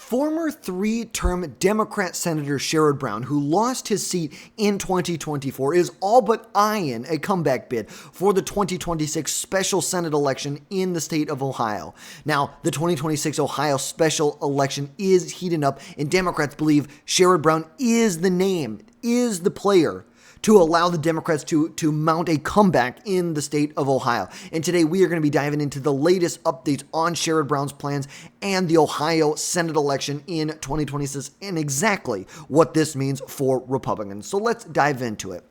Former three-term Democrat Senator Sherrod Brown, who lost his seat in 2024, is all but eyeing a comeback bid for the 2026 special Senate election in the state of Ohio. Now, the 2026 Ohio special election is heating up, and Democrats believe Sherrod Brown is the name, is the player to allow the Democrats to mount a comeback in the state of Ohio. And today we are going to be diving into the latest updates on Sherrod Brown's plans and the Ohio Senate election in 2026 and exactly what this means for Republicans. So let's dive into it.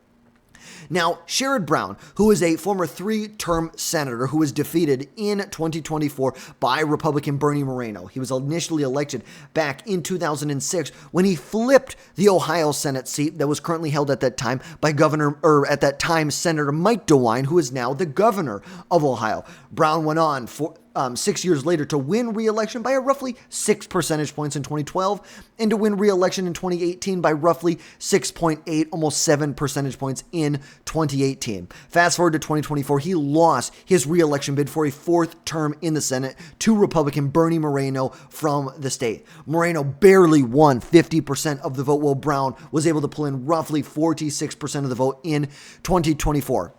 Now, Sherrod Brown, who is a former three-term senator who was defeated in 2024 by Republican Bernie Moreno. He was initially elected back in 2006 when he flipped the Ohio Senate seat that was currently held at that time by Senator Mike DeWine, who is now the governor of Ohio. Brown went on for 6 years later to win re-election by roughly 6 percentage points in 2012 and to win re-election in 2018 by roughly 6.8, almost 7 percentage points in 2018. Fast forward to 2024, he lost his re-election bid for a fourth term in the Senate to Republican Bernie Moreno from the state. Moreno barely won 50% of the vote, while Brown was able to pull in roughly 46% of the vote in 2024.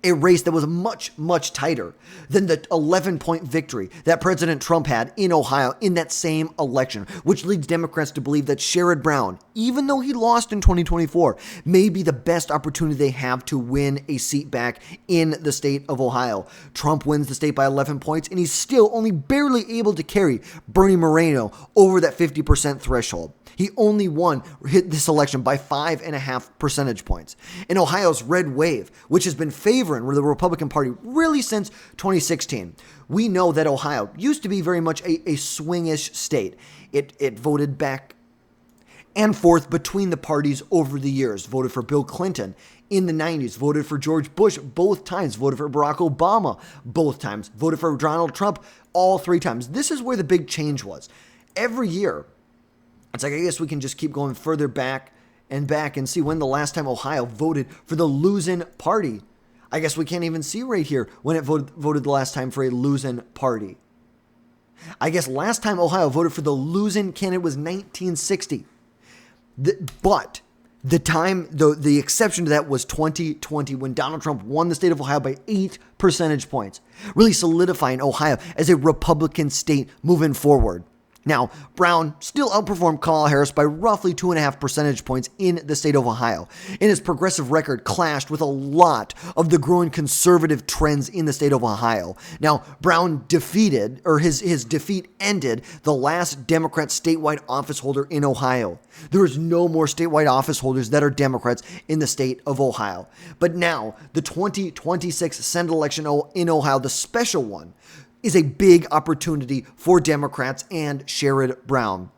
A race that was much, much tighter than the 11-point victory that President Trump had in Ohio in that same election, which leads Democrats to believe that Sherrod Brown, even though he lost in 2024, may be the best opportunity they have to win a seat back in the state of Ohio. Trump wins the state by 11 points, and he's still only barely able to carry Bernie Moreno over that 50% threshold. He only hit this election by 5.5 percentage points. In Ohio's red wave, which has been favoring the Republican Party really since 2016, we know that Ohio used to be very much a swingish state. It voted back and forth between the parties over the years. Voted for Bill Clinton in the 90s, voted for George Bush both times, voted for Barack Obama both times, voted for Donald Trump all three times. This is where the big change was. Every year, it's like, I guess we can just keep going further back and see when the last time Ohio voted for the losing party. I guess we can't even see right here when it voted the last time for a losing party. I guess last time Ohio voted for the losing candidate was 1960. But the exception to that was 2020 when Donald Trump won the state of Ohio by 8 percentage points, really solidifying Ohio as a Republican state moving forward. Now, Brown still outperformed Kamala Harris by roughly 2.5 percentage points in the state of Ohio, and his progressive record clashed with a lot of the growing conservative trends in the state of Ohio. Now, Brown his defeat ended the last Democrat statewide office holder in Ohio. There is no more statewide office holders that are Democrats in the state of Ohio. But now, the 2026 Senate election in Ohio, the special one, is a big opportunity for Democrats and Sherrod Brown.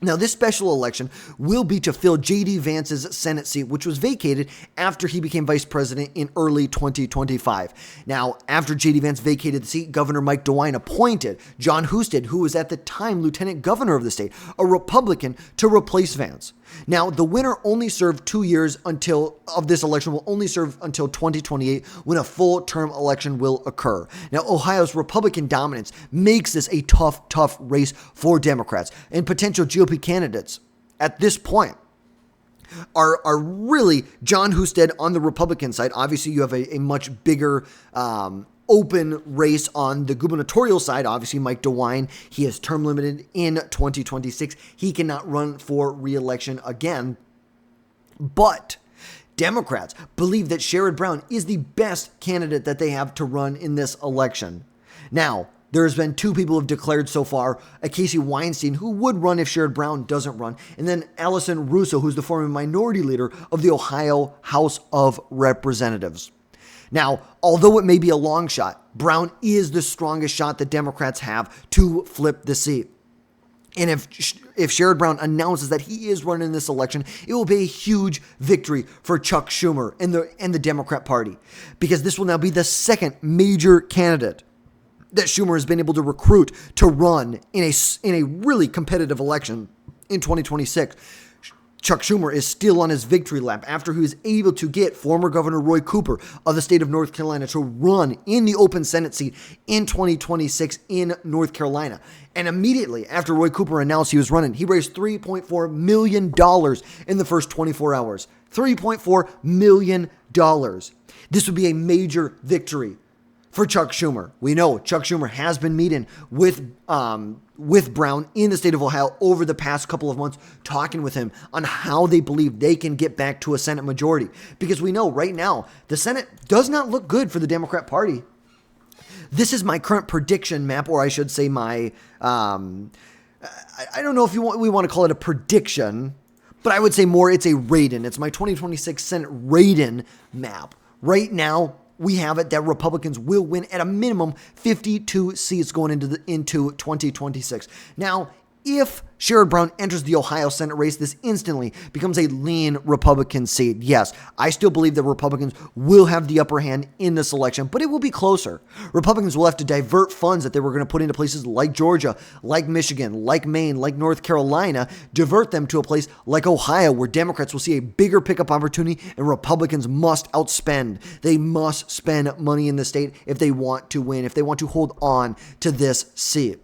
Now, this special election will be to fill J.D. Vance's Senate seat, which was vacated after he became vice president in early 2025. Now, after J.D. Vance vacated the seat, Governor Mike DeWine appointed Jon Husted, who was at the time lieutenant governor of the state, a Republican, to replace Vance. Now, the winner only served 2 years of this election, will only serve until 2028 when a full term election will occur. Now, Ohio's Republican dominance makes this a tough race for Democrats, and potential GOP candidates at this point are really Jon Husted on the Republican side. Obviously, you have a much bigger open race on the gubernatorial side. Obviously, Mike DeWine, he is term limited in 2026. He cannot run for re-election again. But Democrats believe that Sherrod Brown is the best candidate that they have to run in this election. Now, there's been two people who have declared so far, a Casey Weinstein, who would run if Sherrod Brown doesn't run, and then Allison Russo, who's the former minority leader of the Ohio House of Representatives. Now, although it may be a long shot, Brown is the strongest shot the Democrats have to flip the seat. And if Sherrod Brown announces that he is running this election, it will be a huge victory for Chuck Schumer and the Democrat Party, because this will now be the second major candidate that Schumer has been able to recruit to run in a really competitive election in 2026. Chuck Schumer is still on his victory lap after he was able to get former Governor Roy Cooper of the state of North Carolina to run in the open Senate seat in 2026 in North Carolina. And immediately after Roy Cooper announced he was running, he raised $3.4 million in the first 24 hours. $3.4 million. This would be a major victory for Chuck Schumer. We know Chuck Schumer has been meeting with Brown in the state of Ohio over the past couple of months, talking with him on how they believe they can get back to a Senate majority. Because we know right now, the Senate does not look good for the Democrat Party. This is my current prediction map, or I should say my, I don't know if we want to call it a prediction, but I would say more it's a rate-in. It's my 2026 Senate rate-in map. Right now, we have it that Republicans will win at a minimum 52 seats going into 2026. Now, if Sherrod Brown enters the Ohio Senate race, this instantly becomes a lean Republican seat. Yes, I still believe that Republicans will have the upper hand in this election, but it will be closer. Republicans will have to divert funds that they were going to put into places like Georgia, like Michigan, like Maine, like North Carolina, divert them to a place like Ohio, where Democrats will see a bigger pickup opportunity and Republicans must outspend. They must spend money in the state if they want to win, if they want to hold on to this seat.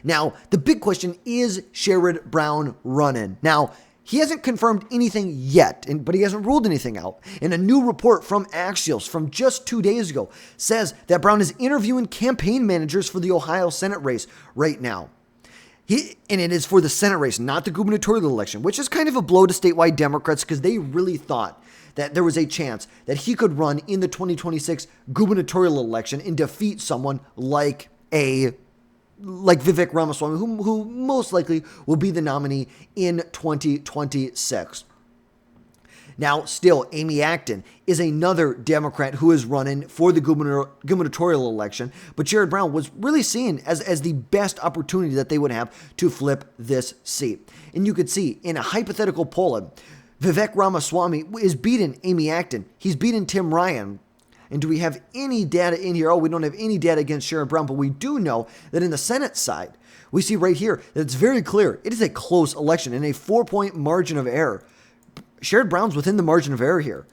Now, the big question is Sherrod Brown running? Now, he hasn't confirmed anything yet, but he hasn't ruled anything out. And a new report from Axios from just 2 days ago says that Brown is interviewing campaign managers for the Ohio Senate race right now. And it is for the Senate race, not the gubernatorial election, which is kind of a blow to statewide Democrats because they really thought that there was a chance that he could run in the 2026 gubernatorial election and defeat someone like Vivek Ramaswamy, who most likely will be the nominee in 2026. Now, still, Amy Acton is another Democrat who is running for the gubernatorial election, but Sherrod Brown was really seen as the best opportunity that they would have to flip this seat. And you could see in a hypothetical poll, Vivek Ramaswamy is beating Amy Acton. He's beating Tim Ryan. And do we have any data in here? Oh, we don't have any data against Sherrod Brown, but we do know that in the Senate side, we see right here that it's very clear. It is a close election in a 4-point margin of error. Sherrod Brown's within the margin of error here.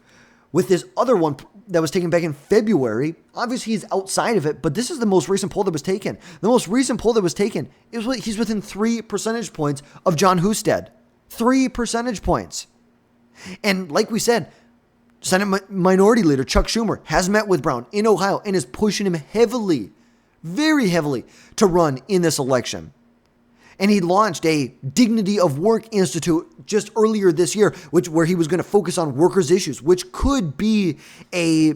With this other one that was taken back in February, obviously he's outside of it, but this is the most recent poll that was taken. The most recent poll that was taken, he's within 3 percentage points of John Husted. 3 percentage points. And like we said, Senate Minority Leader Chuck Schumer has met with Brown in Ohio and is pushing him heavily, very heavily, to run in this election. And he launched a Dignity of Work Institute just earlier this year, where he was going to focus on workers' issues, which could be a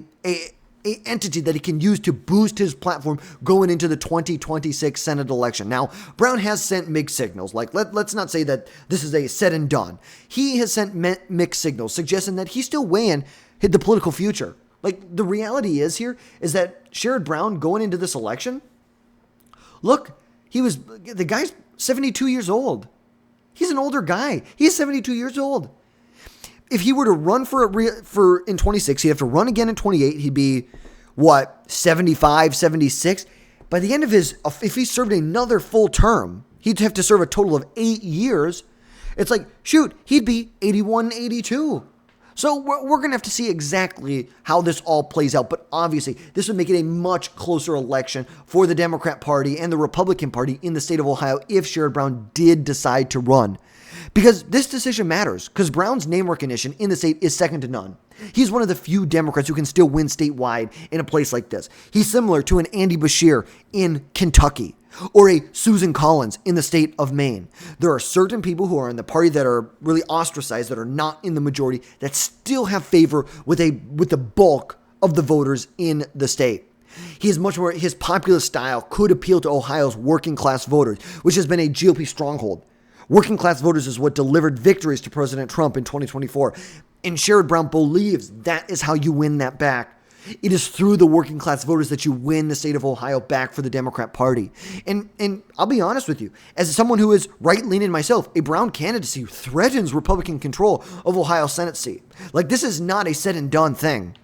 entity that he can use to boost his platform going into the 2026 Senate election. Now, Brown has sent mixed signals. Like, let's not say that this is a said and done. He has sent mixed signals, suggesting that he's still weighing the political future. Like, the reality is that Sherrod Brown going into this election, look, the guy's 72 years old. He's an older guy. He's 72 years old. If he were to run for in 26, he'd have to run again in 28. He'd be, 75, 76? By the end of if he served another full term, he'd have to serve a total of 8 years. It's like, shoot, he'd be 81, 82. So we're going to have to see exactly how this all plays out. But obviously, this would make it a much closer election for the Democrat Party and the Republican Party in the state of Ohio if Sherrod Brown did decide to run. Because this decision matters, because Brown's name recognition in the state is second to none. He's one of the few Democrats who can still win statewide in a place like this. He's similar to an Andy Beshear in Kentucky or a Susan Collins in the state of Maine. There are certain people who are in the party that are really ostracized, that are not in the majority, that still have favor with the bulk of the voters in the state. His populist style could appeal to Ohio's working class voters, which has been a GOP stronghold. Working class voters is what delivered victories to President Trump in 2024. And Sherrod Brown believes that is how you win that back. It is through the working class voters that you win the state of Ohio back for the Democrat Party. And I'll be honest with you, as someone who is right-leaning myself, a Brown candidacy threatens Republican control of Ohio Senate seat. Like, this is not a said and done thing.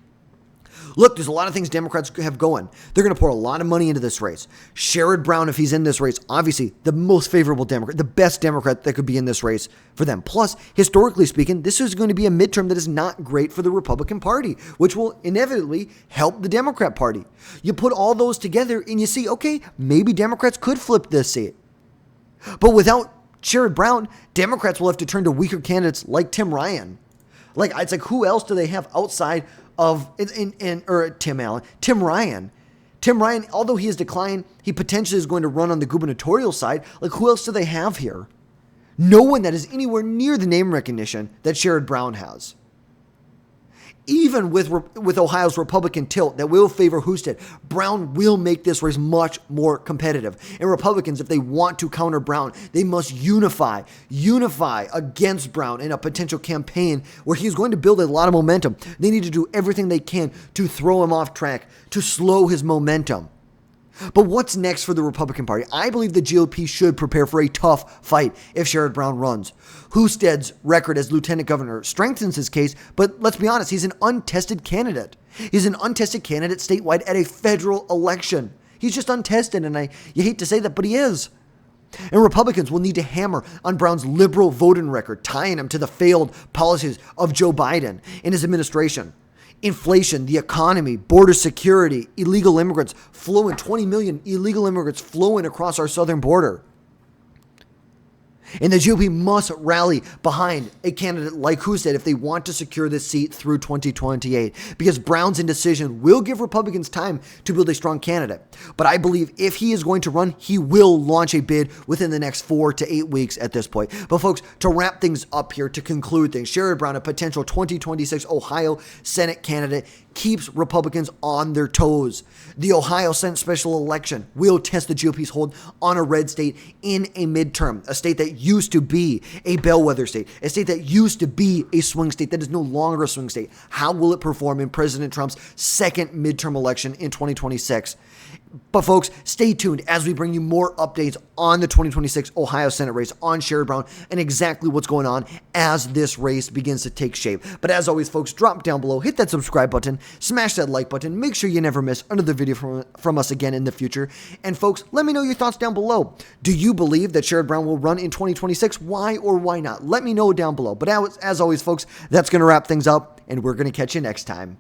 Look, there's a lot of things Democrats have going. They're going to pour a lot of money into this race. Sherrod Brown, if he's in this race, obviously the most favorable Democrat, the best Democrat that could be in this race for them. Plus, historically speaking, this is going to be a midterm that is not great for the Republican Party, which will inevitably help the Democrat Party. You put all those together and you see, okay, maybe Democrats could flip this seat. But without Sherrod Brown, Democrats will have to turn to weaker candidates like Tim Ryan. It's like, who else do they have outside of Tim Allen? Tim Ryan. Tim Ryan, although he has declined, he potentially is going to run on the gubernatorial side. Like, who else do they have here? No one that is anywhere near the name recognition that Sherrod Brown has. Even with Ohio's Republican tilt that will favor Husted, Brown will make this race much more competitive. And Republicans, if they want to counter Brown, they must unify against Brown in a potential campaign where he's going to build a lot of momentum. They need to do everything they can to throw him off track, to slow his momentum. But what's next for the Republican Party? I believe the GOP should prepare for a tough fight if Sherrod Brown runs. Husted's record as lieutenant governor strengthens his case, but let's be honest, he's an untested candidate. He's an untested candidate statewide at a federal election. He's just untested, and you hate to say that, but he is. And Republicans will need to hammer on Brown's liberal voting record, tying him to the failed policies of Joe Biden and his administration. Inflation, the economy, border security, illegal immigrants flowing, 20 million illegal immigrants flowing across our southern border. And the GOP must rally behind a candidate like Husted if they want to secure this seat through 2028, because Brown's indecision will give Republicans time to build a strong candidate. But I believe if he is going to run, he will launch a bid within the next 4 to 8 weeks at this point. But folks, to wrap things up here, to conclude things, Sherrod Brown, a potential 2026 Ohio Senate candidate, keeps Republicans on their toes. The Ohio Senate special election will test the GOP's hold on a red state in a midterm, a state that used to be a bellwether state, a state that used to be a swing state that is no longer a swing state. How will it perform in President Trump's second midterm election in 2026? But folks, stay tuned as we bring you more updates on the 2026 Ohio Senate race, on Sherrod Brown, and exactly what's going on as this race begins to take shape. But as always, folks, drop down below, hit that subscribe button, smash that like button, make sure you never miss another video from us again in the future. And folks, let me know your thoughts down below. Do you believe that Sherrod Brown will run in 2026? Why or why not? Let me know down below. But as always, folks, that's going to wrap things up, and we're going to catch you next time.